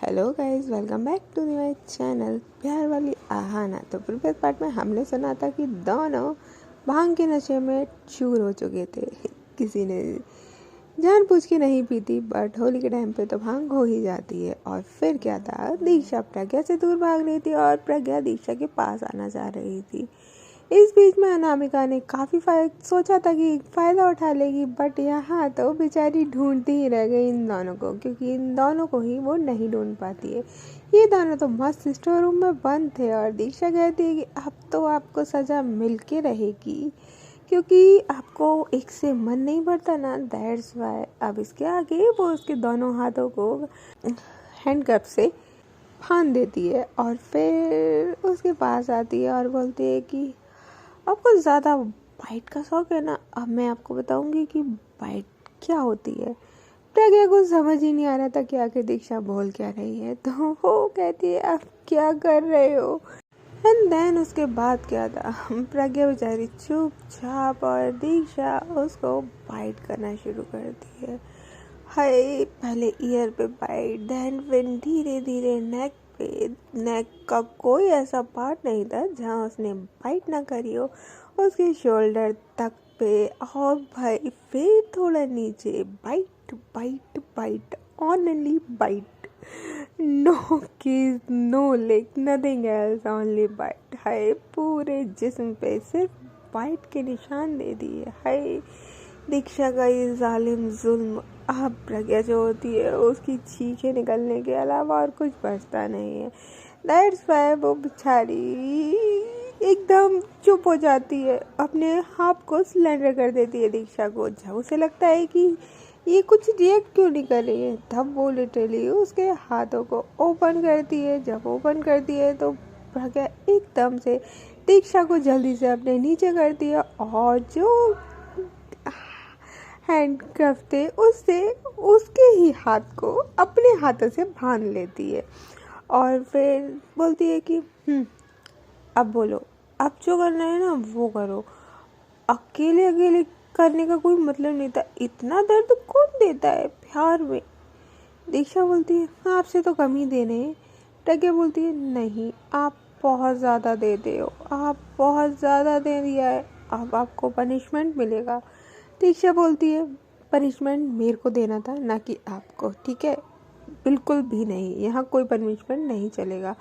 Hello guys, welcome back to my channel प्यार वाली आहाना। तो प्रीवियस पार्ट में हमने सुना था कि दोनों भांग के नशे में चूर हो चुके थे। किसी ने जानबूझ के नहीं पीती, बट होली के टाइम पे तो भांग हो ही जाती है। और फिर क्या था, दीक्षा प्रज्ञा से दूर भाग रही थी और प्रज्ञा दीक्षा के पास आना चाह रही थी। इस बीच में अनामिका ने काफ़ी सोचा था कि फ़ायदा उठा लेगी, बट यहाँ तो बेचारी ढूंढती ही रह गई इन दोनों को, क्योंकि इन दोनों को ही वो नहीं ढूंढ पाती है। ये दोनों तो मस्त स्टोर रूम में बंद थे और दीक्षा कहती है कि अब तो आपको सज़ा मिल के रहेगी, क्योंकि आपको एक से मन नहीं भरता ना, दैट्स वाई। अब इसके आगे वो उसके दोनों हाथों को हैंडकप से बांध देती है और फिर उसके पास आती है और बोलती है कि आपको ज़्यादा बाइट का शौक है ना, अब मैं आपको बताऊंगी कि बाइट क्या होती है। प्रज्ञा को समझ ही नहीं आ रहा था कि आखिर दीक्षा बोल क्या रही है, तो वो कहती है आप क्या कर रहे हो। एंड देन उसके बाद क्या था, प्रज्ञा बेचारी चुपचाप और दीक्षा उसको बाइट करना शुरू करती है। हाय, पहले ईयर पे बाइट, देन फिर धीरे धीरे नेक पे। नेक का कोई ऐसा पार्ट नहीं था जहाँ उसने बाइट ना करी हो, उसके शोल्डर तक पे। और भाई फिर थोड़ा नीचे, bite bite bite, only bite, no kiss, no leg, nothing else, only bite. Hi, पूरे जिस्म पे सिर्फ बाइट के निशान दे दिए। हाय, दीक्षा का ये जालिम जुल्म। अब प्रज्ञा जो होती है उसकी चीखें निकलने के अलावा और कुछ बचता नहीं है। दैट्स वाई वो बेचारी एकदम चुप हो जाती है, अपने हाथ को सिलेंडर कर देती है दीक्षा को। जब उसे लगता है कि ये कुछ रिएक्ट क्यों नहीं कर रही है, तब वो लिटरली उसके हाथों को ओपन करती है। जब ओपन करती है तो प्रज्ञा एकदम से दीक्षा को जल्दी से अपने नीचे करती है और जो हैंडकफ थे उससे उसके ही हाथ को अपने हाथों से बांध लेती है और फिर बोलती है कि अब बोलो, अब जो करना है ना वो करो। अकेले अकेले करने का कोई मतलब नहीं था, इतना दर्द कौन देता है प्यार में। दीक्षा बोलती है आपसे तो कम ही देने हैं। प्रज्ञा बोलती है नहीं, आप बहुत ज़्यादा देते हो, आप बहुत ज़्यादा दे दिया है, अब आपको पनिशमेंट मिलेगा। दीक्षा बोलती है पनिशमेंट मेरे को देना था, ना कि आपको, ठीक है? बिल्कुल भी नहीं, यहाँ कोई पनिशमेंट नहीं चलेगा।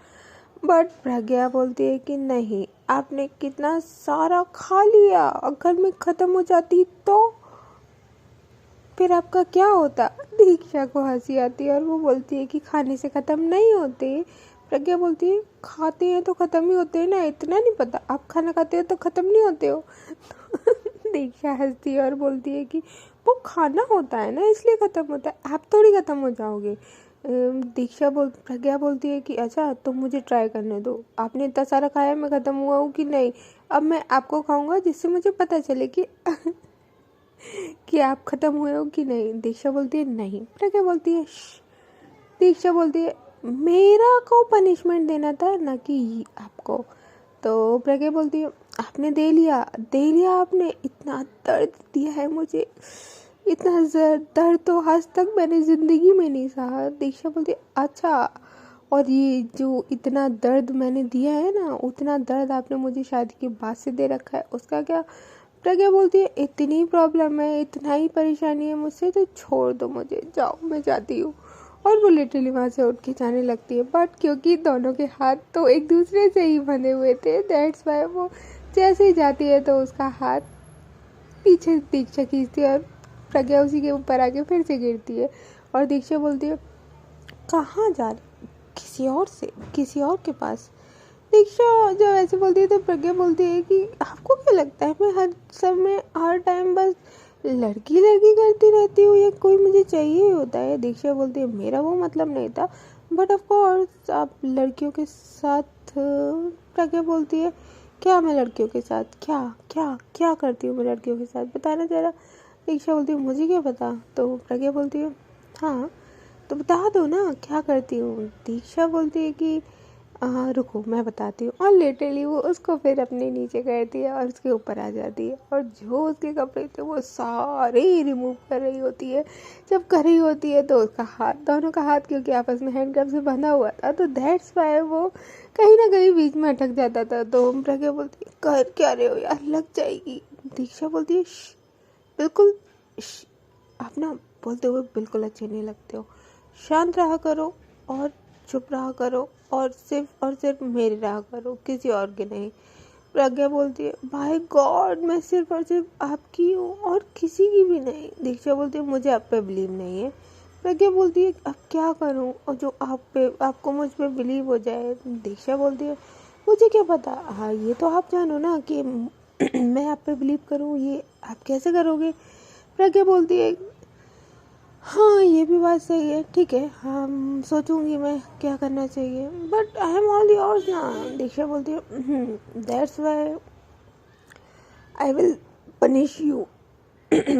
बट प्रज्ञा बोलती है कि नहीं, आपने कितना सारा खा लिया, अगर मैं ख़त्म हो जाती तो फिर आपका क्या होता। दीक्षा को हंसी आती है और वो बोलती है कि खाने से ख़त्म नहीं होते। प्रज्ञा बोलती है खाते हैं तो ख़त्म ही होते हैं ना, इतना नहीं पता, आप खाना खाते हो तो ख़त्म नहीं होते हो। दीक्षा हंसती है और बोलती है कि वो खाना होता है ना, इसलिए ख़त्म होता है, आप थोड़ी ख़त्म हो जाओगे। प्रज्ञा बोलती है कि अच्छा तो मुझे ट्राई करने दो, आपने इतना सारा खाया, मैं ख़त्म हुआ हूँ कि नहीं, अब मैं आपको खाऊंगा जिससे मुझे पता चले कि कि आप ख़त्म हुए हो कि नहीं। दीक्षा बोलती है नहीं। प्रज्ञा बोलती है दीक्षा बोलती है मेरा को पनिशमेंट देना था, ना कि आपको। तो प्रज्ञा बोलती है आपने दे लिया आपने, इतना दर्द दिया है मुझे, इतना दर्द तो आज तक मैंने ज़िंदगी में नहीं सहा। दीक्षा बोलती है अच्छा, और ये जो इतना दर्द मैंने दिया है ना, उतना दर्द आपने मुझे शादी के बाद से दे रखा है, उसका क्या। प्रज्ञा बोलती है इतनी प्रॉब्लम है, इतना ही परेशानी है मुझसे, तो छोड़ दो मुझे, जाओ मैं जाती हूँ। और वो लिटरली वहाँ से उठ के जाने लगती है, बट क्योंकि दोनों के हाथ तो एक दूसरे से ही बंधे हुए थे, दैट्स वाई वो जैसे ही जाती है तो उसका हाथ पीछे दीक्षा खींचती है और प्रज्ञा उसी के ऊपर आके फिर से गिरती है। और दीक्षा बोलती है कहाँ जा रही, किसी और के पास। दीक्षा जब ऐसे बोलती है तो प्रज्ञा बोलती है कि आपको क्या लगता है मैं हर समय हर टाइम बस लड़की लड़की करती रहती हूँ, या कोई मुझे चाहिए होता है। दीक्षा बोलती है मेरा वो मतलब नहीं था, बट ऑफ कोर्स आप लड़कियों के साथ। प्रज्ञा बोलती है क्या मैं लड़कियों के साथ, क्या क्या क्या करती हूँ मैं लड़कियों के साथ, बताना जरा। दीक्षा बोलती है मुझे क्या पता। तो प्रज्ञा बोलती है हाँ तो बता दो ना क्या करती हूँ। दीक्षा बोलती है कि रुको मैं बताती हूँ। और लिटरली वो उसको फिर अपने नीचे करती है और उसके ऊपर आ जाती है और जो उसके कपड़े थे वो सारे रिमूव कर रही होती है। जब कर रही होती है तो उसका हाथ, दोनों का हाथ क्योंकि आपस में हैंडकफ से बंधा हुआ था तो दैट्स वाई वो कहीं ना कहीं बीच में अटक जाता था। तो प्रज्ञा बोलती है कर क्या रहे हो यार, लग जाएगी। दीक्षा बोलती है बिल्कुल आप ना बोलते हुए बिल्कुल अच्छे नहीं लगते हो, शांत रहा करो और चुप रहा करो और सिर्फ मेरी रहा करो, किसी और की नहीं। प्रज्ञा बोलती है बाय गॉड मैं सिर्फ और सिर्फ आपकी हूँ और किसी की भी नहीं। दीक्षा बोलती है मुझे आप पे बिलीव नहीं है। प्रज्ञा बोलती है अब क्या करूँ और जो आपको मुझ पे बिलीव हो जाए। दीक्षा बोलती है मुझे क्या पता, हाँ ये तो आप जानो ना कि मैं आप पे बिलीव करूँ, ये आप कैसे करोगे। प्रज्ञा बोलती है हाँ ये भी बात सही है, ठीक है हम सोचूंगी मैं क्या करना चाहिए, but I am all yours ना। दीक्षा बोलती है that's why I will punish you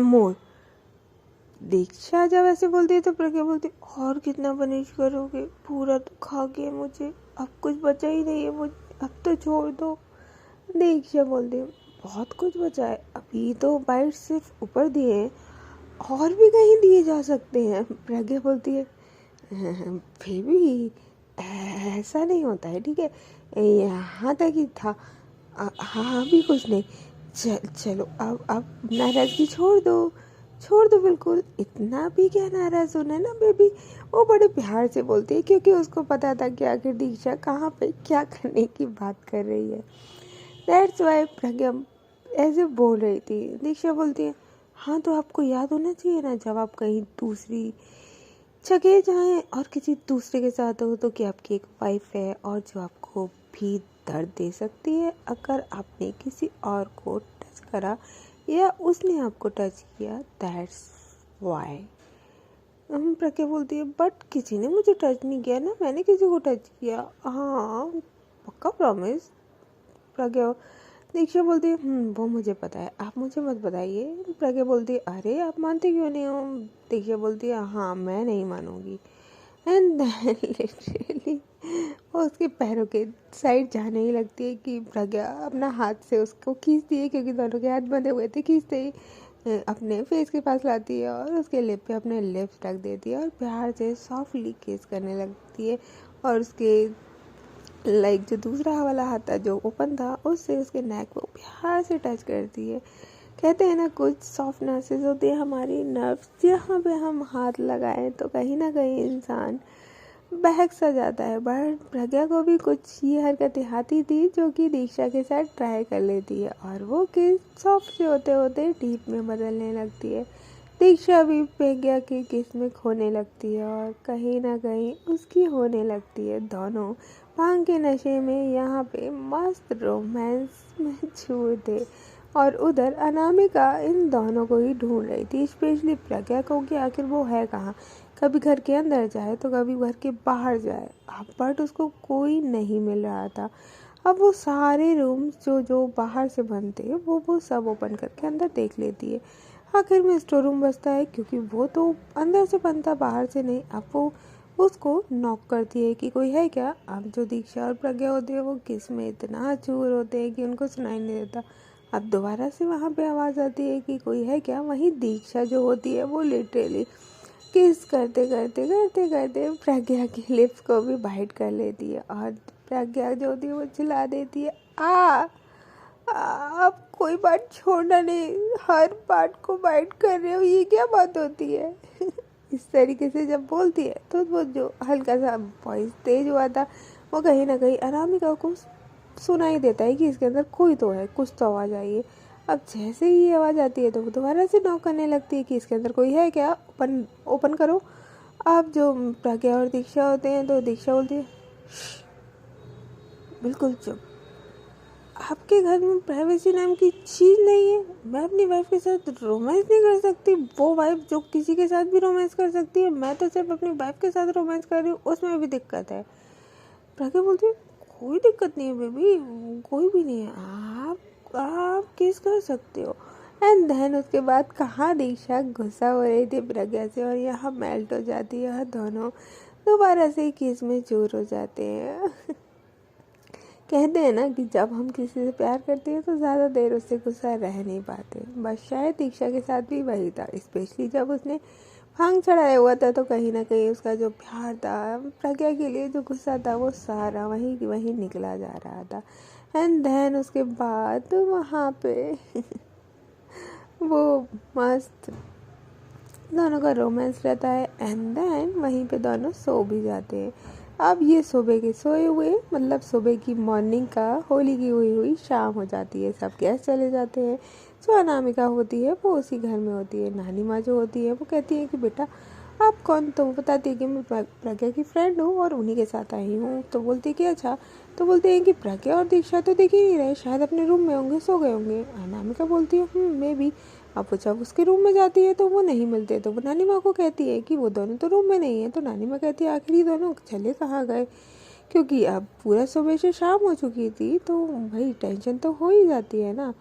more. Diksha जब ऐसे बोलती है तो प्रज्ञा बोलती है और कितना पनिश करोगे, पूरा तो खा गए मुझे, अब कुछ बचा ही नहीं है मुझे, अब तो छोड़ दो। दीक्षा बोलती है बहुत कुछ बचा है, अभी तो बाइट सिर्फ ऊपर दिए हैं और भी कहीं दिए जा सकते हैं। प्रज्ञा बोलती है फिर भी ऐसा नहीं होता है, ठीक है यहाँ तक ही था, हाँ अभी कुछ नहीं, चलो अब नाराज़गी छोड़ दो बिल्कुल, इतना भी क्या नाराज़ होना है ना बेबी। वो बड़े प्यार से बोलती है क्योंकि उसको पता था कि आखिर दीक्षा कहाँ पे क्या करने की बात कर रही है। दैट्स वाई प्रज्ञा ऐसे बोल रही थी। दीक्षा बोलती है हाँ तो आपको याद होना चाहिए ना जब आप कहीं दूसरी जगह जाएं और किसी दूसरे के साथ हो तो कि आपकी एक वाइफ है और जो आपको भी दर्द दे सकती है अगर आपने किसी और को टच करा या उसने आपको टच किया। That's why. हम प्रज्ञा बोलती है बट किसी ने मुझे टच नहीं किया ना, मैंने किसी को टच किया, हाँ पक्का प्रॉमिस। प्रज्ञा दीक्षा बोलती है वो मुझे पता है, आप मुझे मत बताइए। प्रज्ञा बोलती है अरे आप मानते क्यों नहीं हो। दीक्षा बोलती है हाँ मैं नहीं मानूंगी। एंड देन लिटरली वो उसके पैरों के साइड जाने ही लगती है कि प्रज्ञा अपना हाथ से उसको खींचती है क्योंकि दोनों के हाथ बंधे हुए थे, खींचते ही अपने फेस के पास लाती है और उसके लिप पे अपने लिप्स रख देती है और प्यार से सॉफ्टली किस करने लगती है और उसके लाइक जो दूसरा वाला हाथ था जो ओपन था उससे उसके नेक को प्यार से टच करती है। कहते हैं ना कुछ सॉफ्ट नर्सेज होती है हमारी नर्व्स, जहाँ पे हम हाथ लगाएं तो कहीं ना कहीं इंसान बहक सा जाता है। बट प्रज्ञा को भी कुछ ये हरकतें आती थी जो कि दीक्षा के साथ ट्राई कर लेती है और वो किस सॉफ्ट से होते होते डीप में बदलने लगती है। दीक्षा भी प्रज्ञा की किस में खोने लगती है और कहीं ना कहीं उसकी होने लगती है। दोनों भांग के नशे में यहाँ पे मस्त रोमांस में छूए थे और उधर अनामिका इन दोनों को ही ढूंढ रही थी, स्पेशली प्रज्ञा को कि आखिर वो है कहाँ। कभी घर के अंदर जाए तो कभी घर के बाहर जाए, बट उसको कोई नहीं मिल रहा था। अब वो सारे रूम्स जो जो बाहर से बनते वो सब ओपन करके अंदर देख लेती है। आखिर में स्टोर रूम बचता है क्योंकि वो तो अंदर से बनता बाहर से नहीं। अब वो उसको नॉक करती है कि कोई है क्या। अब जो दीक्षा और प्रज्ञा होती है वो किस में इतना चूर होते हैं कि उनको सुनाई नहीं देता। अब दोबारा से वहाँ पे आवाज़ आती है कि कोई है क्या। वहीं दीक्षा जो होती है वो लिटरली किस करते करते करते करते प्रज्ञा के लिप्स को भी बाइट कर लेती है और प्रज्ञा जो होती है वो चिल्ला देती है आप कोई बात छोड़ना नहीं, हर बात को बाइट कर रहे हो, ये क्या बात होती है। इस तरीके से जब बोलती है तो वो जो हल्का सा वॉइस तेज हुआ था वो कहीं ना कहीं अनामिका को सुनाई देता है कि इसके अंदर कोई तो है, कुछ तो आवाज़ आई है। अब जैसे ही ये आवाज़ आती है तो वो दोबारा से नॉक करने लगती है कि इसके अंदर कोई है क्या, ओपन करो। अब जो प्रज्ञा और दीक्षा होते हैं तो दीक्षा बोलती है बिल्कुल चुप, आपके घर में प्राइवेसी नाम की चीज़ नहीं है। मैं अपनी वाइफ के साथ रोमांस नहीं कर सकती, वो वाइफ जो किसी के साथ भी रोमांस कर सकती है, मैं तो सिर्फ अपनी वाइफ के साथ रोमांस कर रही हूँ, उसमें भी दिक्कत है। प्रज्ञा बोलती है कोई दिक्कत नहीं है बेबी, कोई भी नहीं है, आप किस कर सकते हो। एंड देन उसके बाद कहाँ दीक्षा गुस्सा हो रही थी प्रज्ञा से और यहाँ मेल्ट हो जाती है और दोनों दोबारा से किस में चूर हो जाते हैं। कहते हैं ना कि जब हम किसी से प्यार करते हैं तो ज़्यादा देर उससे गुस्सा रह नहीं पाते। बस शायद दीक्षा के साथ भी वही था, स्पेशली जब उसने भांग चढ़ाया हुआ था तो कहीं ना कहीं उसका जो प्यार था प्रज्ञा के लिए, जो गुस्सा था, वो सारा वहीं वहीं निकला जा रहा था। एंड देन उसके बाद वहाँ पे वो मस्त दोनों का रोमांस रहता है। एंड देन वहीं पे दोनों सो भी जाते हैं। अब ये सुबह के सोए हुए, मतलब सुबह की मॉर्निंग का होली की हुई शाम हो जाती है। सब गेस्ट चले जाते हैं। जो अनामिका होती है वो उसी घर में होती है। नानी माँ जो होती है वो कहती है कि बेटा आप कौन, तो वो बताती है कि मैं प्रज्ञा की फ्रेंड हूँ और उन्हीं के साथ आई हूँ। तो बोलती है कि अच्छा। तो बोलते हैं कि प्रज्ञा और दीक्षा तो दिख ही नहीं रहे, शायद अपने रूम में होंगे, सो गए होंगे। अनामिका बोलती है मे बी। अब वो जब उसके रूम में जाती है तो वो नहीं मिलते, तो वो नानी माँ को कहती है कि वो दोनों तो रूम में नहीं है। तो नानी माँ कहती है आखिर ये दोनों चले कहाँ गए, क्योंकि अब पूरा सुबह से शाम हो चुकी थी तो भाई टेंशन तो हो ही जाती है ना।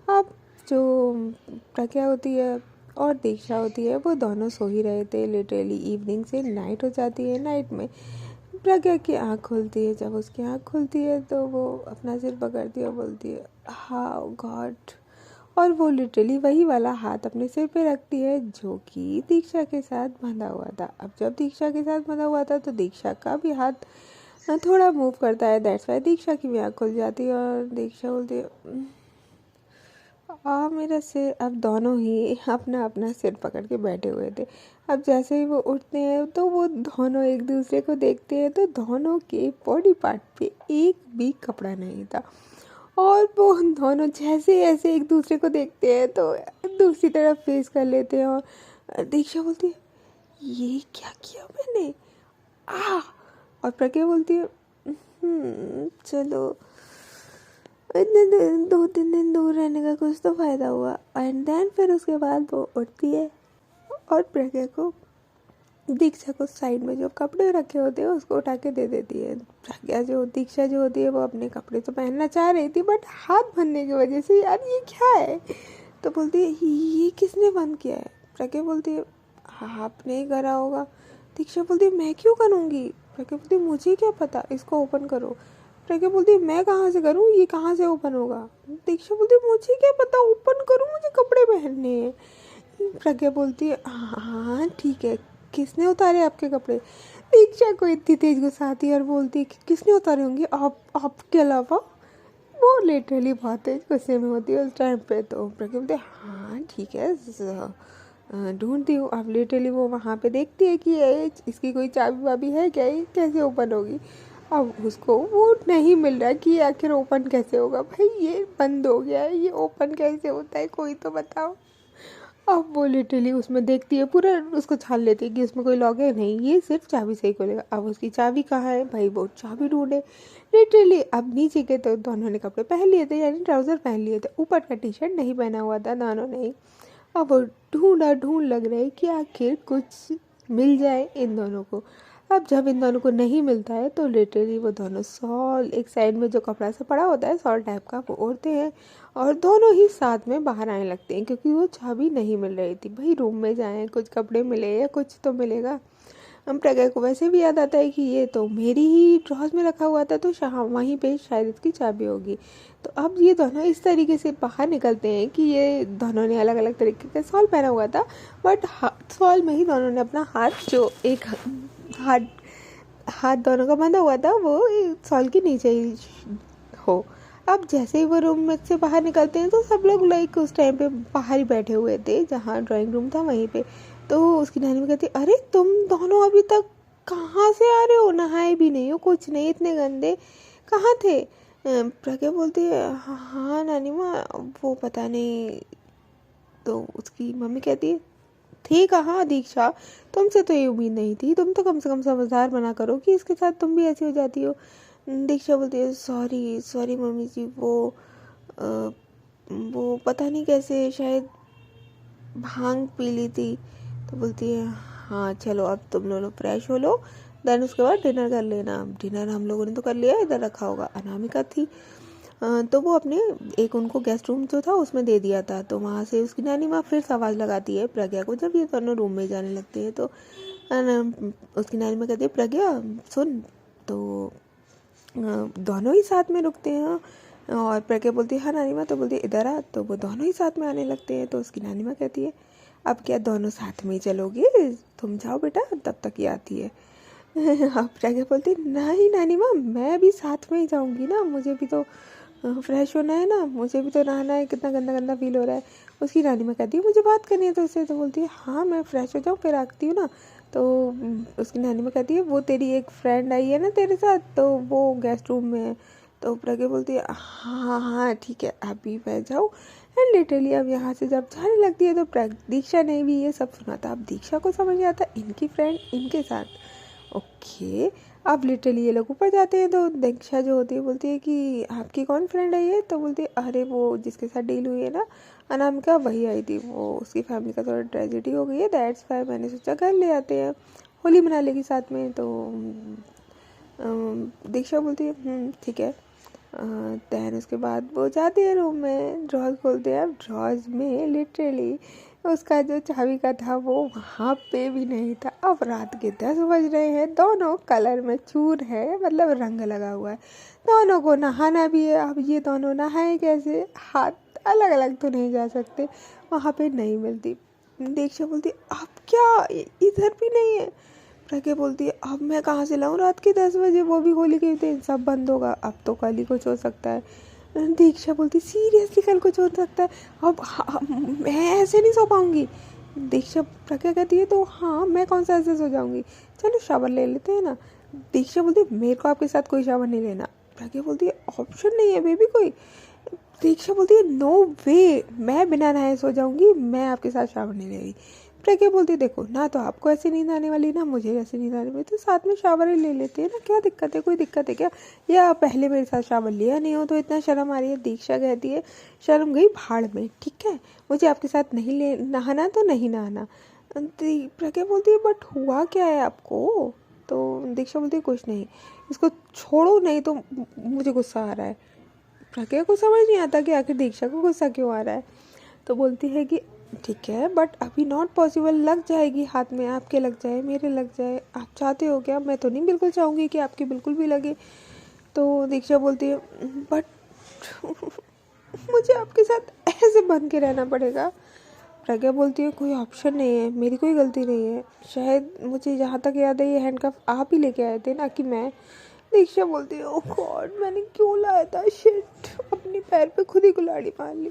अब जो प्रज्ञा होती है और दीक्षा होती है वो दोनों सो ही रहे थे। लिटरली इवनिंग से नाइट हो जाती है। नाइट में प्रज्ञा की आँख खुलती है। जब उसकी आँख खुलती है तो वो अपना सिर पकड़ती है और बोलती है हाउ गॉड, और वो लिटरली वही वाला हाथ अपने सिर पे रखती है जो कि दीक्षा के साथ बंधा हुआ था। अब जब दीक्षा के साथ बंधा हुआ था तो दीक्षा का भी हाथ थोड़ा मूव करता है। दैट्स वाई दीक्षा की भी आँख खुल जाती है और दीक्षा बोलती है मेरा सिर। अब दोनों ही अपना अपना सिर पकड़ के बैठे हुए थे। अब जैसे ही वो उठते हैं तो वो दोनों एक दूसरे को देखते हैं तो दोनों के बॉडी पार्ट पे एक भी कपड़ा नहीं था। और वो दोनों जैसे ऐसे एक दूसरे को देखते हैं तो दूसरी तरफ फेस कर लेते हैं। और दीक्षा बोलती है ये क्या किया मैंने, आ। और प्रज्ञा बोलती है चलो इतने दिन 2-3 दिन दूर रहने का कुछ तो फ़ायदा हुआ। एंड देन फिर उसके बाद वो उठती है और प्रज्ञा को, दीक्षा को साइड में जो कपड़े रखे होते हैं उसको उठा के दे देती है। प्रज्ञा जो, दीक्षा जो होती है वो अपने कपड़े तो पहनना चाह रही थी बट हाथ भरने की वजह से यार ये क्या है, तो बोलती है ये किसने बंद किया है। प्रज्ञा बोलती है आपने ही करा होगा। दीक्षा बोलती है मैं क्यों करूँगी। प्रज्ञा बोलती है मुझे क्या पता, इसको ओपन करो। प्रज्ञा बोलती है मैं कहाँ से करूँ, ये कहाँ से ओपन होगा। दीक्षा बोलती है मुझे क्या पता, ओपन करूँ, मुझे कपड़े पहनने हैं। प्रज्ञा बोलती है हाँ ठीक है, किसने उतारे आपके कपड़े। दीक्षा को इतनी तेज गुस्सा आती है और बोलती है कि किसने उतारे होंगे, आपके अलावा। वो लिटरली बहुत तेज गुस्से में होती है उस टाइम पे। तो प्रज्ञा बोलती है हाँ ठीक है ढूंढती हूँ। अब लिटरली वो वहाँ पे देखती है कि ये इसकी कोई चाबी वाबी है क्या, ये कैसे ओपन होगी। अब उसको वो नहीं मिल रहा कि आखिर ओपन कैसे होगा। भाई ये बंद हो गया है, ये ओपन कैसे होता है, कोई तो बताओ। अब वो लिटरली उसमें देखती है, पूरा उसको छान लेती है कि उसमें कोई लॉक है नहीं, ये सिर्फ चाबी से ही खोलेगा। अब उसकी चाबी कहाँ है भाई, वो चाबी ढूंढे लिटरली। अब नीचे के तो दोनों ने कपड़े पहन लिए थे, यानी ट्राउज़र पहन लिए थे, ऊपर का टी शर्ट नहीं पहना हुआ था दोनों ने ही। अब वो ढूंढ लग रहा है कि आखिर कुछ मिल जाए इन दोनों को। अब जब इन दोनों को नहीं मिलता है तो लिटरली वो दोनों सॉल, एक साइड में जो कपड़ा सा पड़ा होता है सॉल टाइप का, वो ओढ़ते हैं और दोनों ही साथ में बाहर आने लगते हैं क्योंकि वो चाबी नहीं मिल रही थी। भाई रूम में जाएं, कुछ कपड़े मिले या कुछ तो मिलेगा। हम प्रज्ञा को वैसे भी याद आता है कि ये तो मेरी ही ड्रॉज में रखा हुआ था, तो वहीं पे शायद इसकी चाबी होगी। तो अब ये दोनों इस तरीके से बाहर निकलते हैं कि ये दोनों ने अलग अलग तरीके का सॉल पहना हुआ था बट सॉल में ही दोनों ने अपना हाथ, जो एक हाथ दोनों का बंधा हुआ था वो सॉल के नीचे ही हो। अब जैसे ही वो रूम में से बाहर निकलते हैं तो सब लोग लाइक उस टाइम पे बाहर ही बैठे हुए थे जहाँ ड्राइंग रूम था वहीं पे। तो उसकी नानी भी कहती अरे तुम दोनों अभी तक कहाँ से आ रहे हो, नहाए भी नहीं हो, कुछ नहीं, इतने गंदे कहाँ थे। प्रज्ञा बोलती है हाँ नानी माँ वो पता नहीं। तो उसकी मम्मी कहती है थी कहाँ दीक्षा, तुमसे तो ये उम्मीद नहीं थी, तुम तो कम से कम समझदार बना करो कि इसके साथ तुम भी ऐसी हो जाती हो। दीक्षा बोलती है सॉरी मम्मी जी, वो पता नहीं कैसे शायद भांग पी ली थी। तो बोलती है हाँ चलो अब तुम लोग फ्रेश हो लो, देन उसके बाद डिनर कर लेना। डिनर हम लोगों ने तो कर लिया, इधर रखा होगा। अनामिका थी तो वो अपने एक उनको गेस्ट रूम जो था उसमें दे दिया था। तो वहाँ से उसकी नानी माँ फिर से आवाज़ लगाती है प्रज्ञा को जब ये दोनों रूम में जाने लगते हैं। तो उसकी नानी माँ कहती है प्रज्ञा सुन। तो दोनों ही साथ में रुकते हैं। और प्रज्ञा बोलती है हाँ नानी माँ, तो बोलती है इधर आ, तो वो दोनों ही साथ में आने लगते हैं। तो उसकी नानी माँ कहती है अब क्या दोनों साथ में ही चलोगे, तुम जाओ बेटा, तब तक ही आती है। अब प्रज्ञा बोलती नहीं नानी माँ, मैं भी साथ में ही जाऊँगी ना, मुझे भी तो फ्रेश होना है ना, मुझे भी तो नहाना है, कितना गंदा गंदा फील हो रहा है। उसकी नानी माँ कहती है मुझे बात करनी है तो उससे, तो बोलती है हाँ मैं फ्रेश हो जाऊँ फिर आती हूँ ना। तो उसकी नानी माँ कहती है वो तेरी एक फ्रेंड आई है ना तेरे साथ, तो वो गेस्ट रूम में है। तो प्रज्ञा बोलती है हाँ हाँ ठीक है, अभी मैं जाऊँ। एंड लिटरली अब यहाँ से जब जाने लगती है तो दीक्षा ने भी ये सब सुना था। अब दीक्षा को समझ नहीं आता इनकी फ्रेंड इनके साथ, ओके। अब लिटरली ये लोग ऊपर जाते हैं तो दीक्षा जो होती है बोलती है कि आपकी कौन फ्रेंड आई है, तो बोलती है अरे वो जिसके साथ डील हुई है ना अनामिका, वही आई थी, वो उसकी फैमिली का थोड़ा ट्रेजेडी हो गई है, दैट्स वाई मैंने सोचा घर ले आते हैं, होली मना लेगी साथ में। तो दीक्षा बोलती है ठीक है। दैन उसके बाद वो जाती है रूम में, ड्रॉज खोलते हैं। अब ड्रॉज में लिटरली उसका जो चाबी का था वो वहाँ पे भी नहीं था। अब रात के 10 बज रहे हैं, दोनों कलर में चूर है, मतलब रंग लगा हुआ है, दोनों को नहाना भी है। अब ये दोनों नहाए कैसे, हाथ अलग अलग तो नहीं जा सकते, वहाँ पे नहीं मिलती। दीक्षा बोलती अब क्या इधर भी नहीं है। प्रज्ञा बोलती है अब मैं कहाँ से लाऊं रात के 10 बजे, वो भी होली के दिन, सब बंद होगा, अब तो कल ही कुछ हो सकता है। दीक्षा बोलती सीरियसली कल कुछ हो सकता है, अब मैं ऐसे नहीं सो पाऊंगी। दीक्षा प्रज्ञा कहती है तो हाँ मैं कौन सा ऐसे सो जाऊंगी, चलो शावर ले लेते हैं ना। दीक्षा बोलती है मेरे को आपके साथ कोई शावर नहीं लेना। प्रज्ञा बोलती है ऑप्शन नहीं है बेबी कोई। दीक्षा बोलती है नो वे, मैं बिना नहाए सो जाऊंगी, मैं आपके साथ शावर नहीं ले रही। प्रज्ञा बोलती है देखो ना, तो आपको ऐसी नींद आने वाली ना मुझे ऐसी नींद आने वाली, तो साथ में शावर ही ले लेते हैं ना, क्या दिक्कत है, कोई दिक्कत है क्या, या पहले मेरे साथ शावर लिया नहीं हो तो इतना शर्म आ रही है। दीक्षा कहती है शर्म गई भाड़ में, ठीक है, मुझे आपके साथ नहीं ले नहाना तो नहीं नहाना। प्रज्ञा बोलती है बट हुआ क्या है आपको। तो दीक्षा बोलती है कुछ नहीं, इसको छोड़ो नहीं तो मुझे गुस्सा आ रहा है। प्रज्ञा को समझ नहीं आता कि आखिर दीक्षा को गुस्सा क्यों आ रहा है। तो बोलती है कि ठीक है बट अभी नॉट पॉसिबल, लग जाएगी हाथ में, आपके लग जाए मेरे लग जाए, आप चाहते हो क्या, मैं तो नहीं बिल्कुल चाहूँगी कि आपकी बिल्कुल भी लगे। तो दीक्षा बोलती है बट मुझे आपके साथ ऐसे बन के रहना पड़ेगा। प्रज्ञा बोलती है कोई ऑप्शन नहीं है, मेरी कोई गलती नहीं है, शायद मुझे जहाँ तक याद है ये हैंडकफ आप ही लेके आए थे ना कि मैं। दीक्षा बोलती है ओह गॉड मैंने क्यों लाया था, शिट, अपने पैर पे खुद ही कुल्हाड़ी मार ली।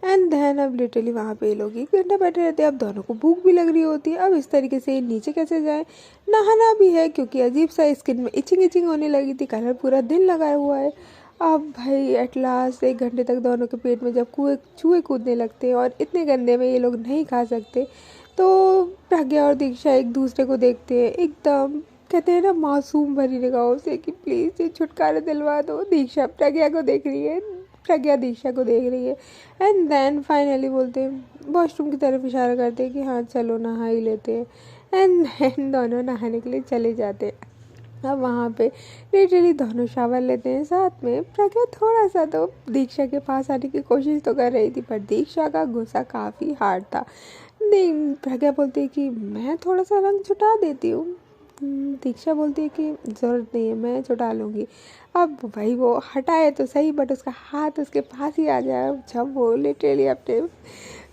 एंड देन अब लिटरली वहाँ पे लोग 1 घंटा बैठे रहते हैं। अब दोनों को भूख भी लग रही होती है, अब इस तरीके से नीचे कैसे जाए, नहाना भी है क्योंकि अजीब सा स्किन में इचिंग होने लगी थी, कलर पूरा दिन लगाया हुआ है। अब भाई एट लास्ट 1 घंटे तक दोनों के पेट में जब चूहे कूदने लगते हैं और इतने गंदे में ये लोग नहीं खा सकते, तो प्रज्ञा और दीक्षा एक दूसरे को देखते हैं, एकदम कहते हैं ना मासूम भरी निगाहों से कि प्लीज़ ये छुटकारा दिलवा दो। दीक्षा प्रज्ञा को देख रही है, प्रज्ञा दीक्षा को देख रही है। एंड देन फाइनली बोलते हैं वॉशरूम की तरफ इशारा करते हैं कि हाँ चलो नहा ही लेते हैं। एंड देन दोनों नहाने के लिए चले जाते हैं। अब वहाँ पे लिटरली दोनों शावर लेते हैं साथ में। प्रज्ञा थोड़ा सा तो दीक्षा के पास आने की कोशिश तो कर रही थी, पर दीक्षा का गुस्सा काफ़ी हार्ड था। नहीं, प्रज्ञा बोलती है कि मैं थोड़ा सा रंग छुटा देती हूँ। दीक्षा बोलती है कि ज़रूरत नहीं है, मैं छुटा लूँगी। अब भाई वो हटाए तो सही, बट उसका हाथ उसके पास ही आ जाए जब वो लिटरली अपने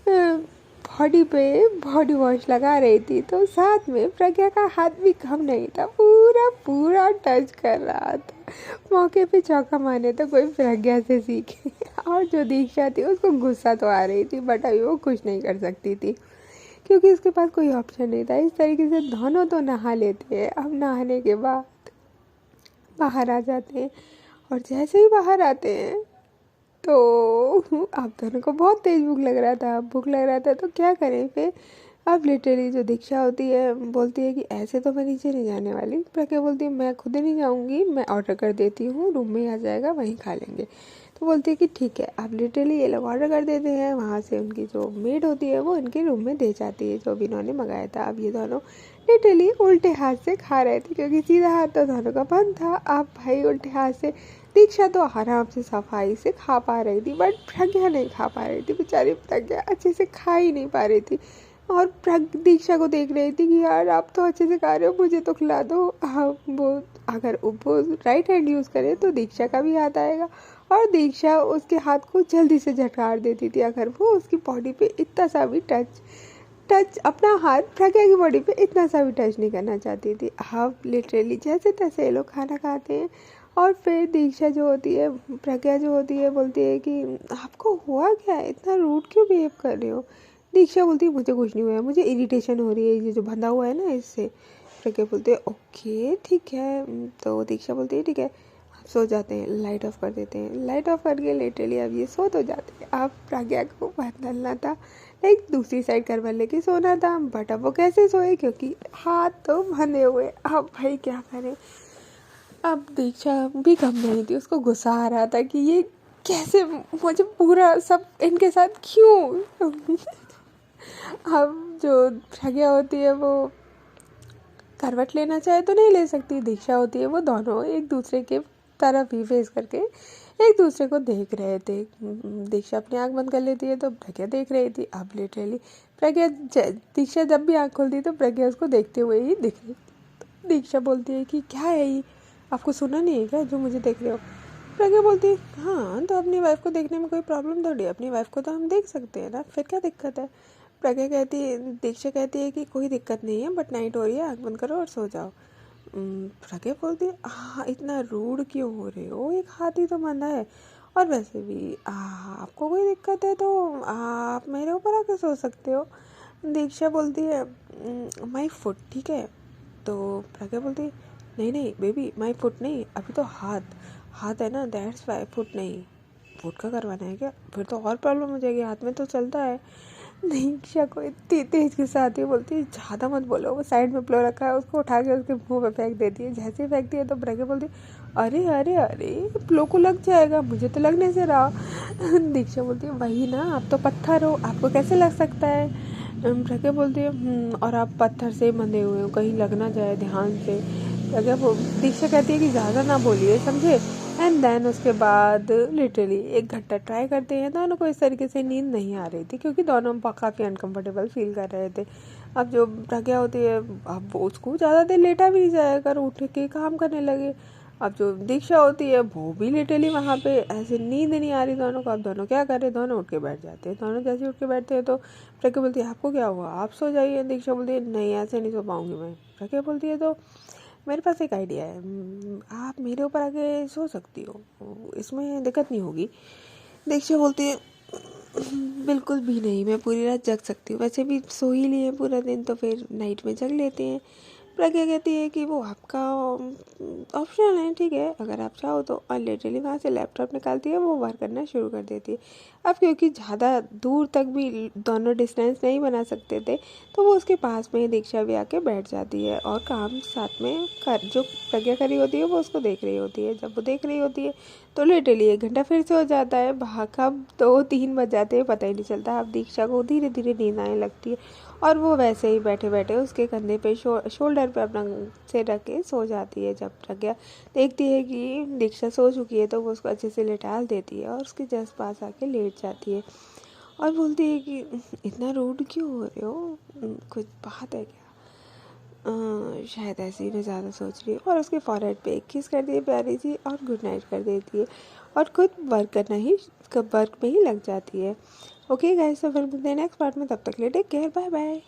बॉडी पे बॉडी वॉश लगा रही थी, तो साथ में प्रज्ञा का हाथ भी कम नहीं था, पूरा पूरा टच कर रहा था। मौके पे चौका मारने तो कोई प्रज्ञा से सीखे। और जो दीक्षा थी उसको गुस्सा तो आ रही थी, बट अभी वो कुछ नहीं कर सकती थी क्योंकि उसके पास कोई ऑप्शन नहीं था। इस तरीके से दोनों तो नहा लेते हैं। अब नहाने के बाद बाहर आ जाते हैं, और जैसे ही बाहर आते हैं तो आप दोनों को बहुत तेज़ भूख लग रहा था तो क्या करें फिर। अब लिटरली जो दीक्षा होती है बोलती है कि ऐसे तो मैं नीचे नहीं जाने वाली। प्रज्ञा बोलती है मैं खुद नहीं जाऊंगी, मैं ऑर्डर कर देती हूँ, रूम में ही आ जाएगा, वहीं खा लेंगे। तो बोलती है कि ठीक है। अब लिटरली ये लोग ऑर्डर कर देते हैं, वहाँ से उनकी जो मेड होती है वो इनके रूम में दे जाती है जो भी इन्होंने मंगाया था। अब ये दोनों लिटरली उल्टे हाथ से खा रहे थे क्योंकि सीधा हाथ तो दोनों का बंद था। अब भाई उल्टे हाथ से दीक्षा तो आराम से सफाई से खा पा रही थी, बट प्रज्ञा नहीं खा पा रही थी। बेचारी प्रज्ञा अच्छे से खा ही नहीं पा रही थी। और दीक्षा को देख रही थी कि यार आप तो अच्छे से खा रहे हो, मुझे तो खिला दो। हाँ, वो अगर वो राइट हैंड यूज़ करे तो दीक्षा का भी हाथ आएगा, और दीक्षा उसके हाथ को जल्दी से झटकार देती थी अगर वो उसकी बॉडी पे इतना सा भी टच अपना हाथ प्रज्ञा की बॉडी पे इतना सा भी टच नहीं करना चाहती थी। हाँ, लिटरली जैसे तैसे ये लोग खाना खाते हैं, और फिर दीक्षा जो होती है, प्रज्ञा जो होती है, बोलती है कि आपको हुआ क्या है, इतना रूड क्यों बिहेव कर रहे हो। दीक्षा बोलती है मुझे कुछ नहीं हुआ है, मुझे इरिटेशन हो रही है ये जो बंधा हुआ है ना इससे। प्रज्ञा बोलते हैं ओके ठीक है। तो दीक्षा बोलती है ठीक है आप सो जाते हैं, लाइट ऑफ कर देते हैं। लाइट ऑफ करके लिटरली अब ये सो तो जाते हैं। अब प्रज्ञा को बदलना था, लाइक दूसरी साइड करवा लेके सोना था, बट अब वो कैसे सोए क्योंकि हाथ तो बंधे हुए। अब भाई क्या करें। अब दीक्षा भी कम नहीं थी, उसको गुस्सा आ रहा था कि ये कैसे मुझे पूरा सब इनके साथ क्यों। अब जो प्रज्ञा होती है वो करवट लेना चाहे तो नहीं ले सकती, दीक्षा होती है वो दोनों एक दूसरे के तरफ ही फेस करके एक दूसरे को देख रहे थे। दीक्षा अपनी आंख बंद कर लेती है तो प्रज्ञा देख रही थी। अब लिटरली प्रज्ञा दीक्षा जब भी आंख खोलती तो प्रज्ञा उसको देखते हुए ही दिख रही। दीक्षा बोलती है कि क्या है ये, आपको सुना नहीं है क्या जो मुझे देख रहे हो। प्रज्ञा बोलती है हाँ तो अपनी वाइफ को देखने में कोई प्रॉब्लम थोड़ी है, अपनी वाइफ को तो हम देख सकते हैं ना, फिर क्या दिक्कत है। प्रज्ञा कहती है, दीक्षा कहती है कि कोई दिक्कत नहीं है बट नाइट हो रही है, आँख बंद करो और सो जाओ। प्रज्ञा बोलती है हाँ इतना रूड क्यों हो रहे हो, एक हाथ ही तो बंधा है, और वैसे भी आपको कोई दिक्कत है तो आप मेरे ऊपर आके सो सकते हो। दीक्षा बोलती है माई फुट ठीक है। तो प्रज्ञा बोलती है नहीं नहीं बेबी माई फुट नहीं, अभी तो हाथ है ना, दैट्स वाई, फुट नहीं। फुट का करवाना है क्या, फिर तो और प्रॉब्लम हो जाएगी, हाथ में तो चलता है। दीक्षा को इतनी तेज के साथ ही बोलती है ज़्यादा मत बोलो। वो साइड में प्लो रखा है उसको उठा के उसके मुंह पे फेंक देती है। जैसे ही फेंकती है तो प्रज्ञा बोलती है अरे अरे अरे प्लो को लग जाएगा, मुझे तो लगने से रहा। दीक्षा बोलती है वही ना, आप तो पत्थर हो, आपको कैसे लग सकता है। प्रज्ञा बोलती है और आप पत्थर से बंधे हुए हो, कहीं लग ना जाए, ध्यान से। प्रज्ञा दीक्षा कहती है कि ज़्यादा ना बोलिए समझे। एंड देन उसके बाद लिटरली 1 घंटा ट्राई करते हैं। दोनों को इस तरीके से नींद नहीं आ रही थी क्योंकि दोनों काफ़ी अनकंफर्टेबल फील कर रहे थे। अब जो प्रज्ञा होती है अब वो उसको ज़्यादा देर लेटा भी नहीं जाएगा, उठ के काम करने लगे। अब जो दीक्षा होती है वो भी लिटरली वहाँ पे ऐसे नींद नहीं आ रही दोनों को। अब दोनों क्या कर रहे हैं, दोनों उठ के बैठ जाते हैं। दोनों जैसे उठ के बैठते हैं तो प्रज्ञा बोलती है आपको क्या हुआ, आप सो जाइए। दीक्षा बोलती है नहीं ऐसे नहीं सो पाऊँगी मैं। प्रज्ञा बोलती है तो मेरे पास एक आइडिया है, आप मेरे ऊपर आके सो सकती हो, इसमें दिक्कत नहीं होगी। दीक्षा बोलती है बिल्कुल भी नहीं, मैं पूरी रात जग सकती हूँ, वैसे भी सो ही लिए पूरा दिन तो फिर नाइट में जग लेते हैं। प्रज्ञा कहती है कि वो आपका ऑप्शन है ठीक है, अगर आप चाहो तो। और लिटरली वहाँ से लैपटॉप निकालती है, वो वर्क करना शुरू कर देती है। अब क्योंकि ज़्यादा दूर तक भी दोनों डिस्टेंस नहीं बना सकते थे तो वो उसके पास में दीक्षा भी आके बैठ जाती है और काम साथ में कर जो प्रज्ञा करी होती है वो उसको देख रही होती है। जब वो देख रही होती है तो लिटरली 1 घंटा फिर से हो जाता है, कब 2-3 बज जाते हैं पता ही नहीं चलता। अब दीक्षा को धीरे धीरे नींद आने लगती है और वो वैसे ही बैठे बैठे उसके कंधे पे शोल्डर पे अपना सिर रख के सो जाती है। जब प्रज्ञा देखती है कि दीक्षा सो चुकी है तो वो उसको अच्छे से लेटाल देती है और उसके जस्ट पास आके लेट जाती है और बोलती है कि इतना रूड क्यों हो रहे हो, कुछ बात है क्या। शायद ऐसे ही मैं ज़्यादा सोच रही हूँ। और उसके फॉरहेड पे एक किस कर दी है प्यारी सी और गुड नाइट कर देती है और खुद वर्क में ही लग जाती है। ओके गाइस, तो फिर मिलते हैं नेक्स्ट पार्ट में, तब तक के लिए टेक केयर, बाय बाय।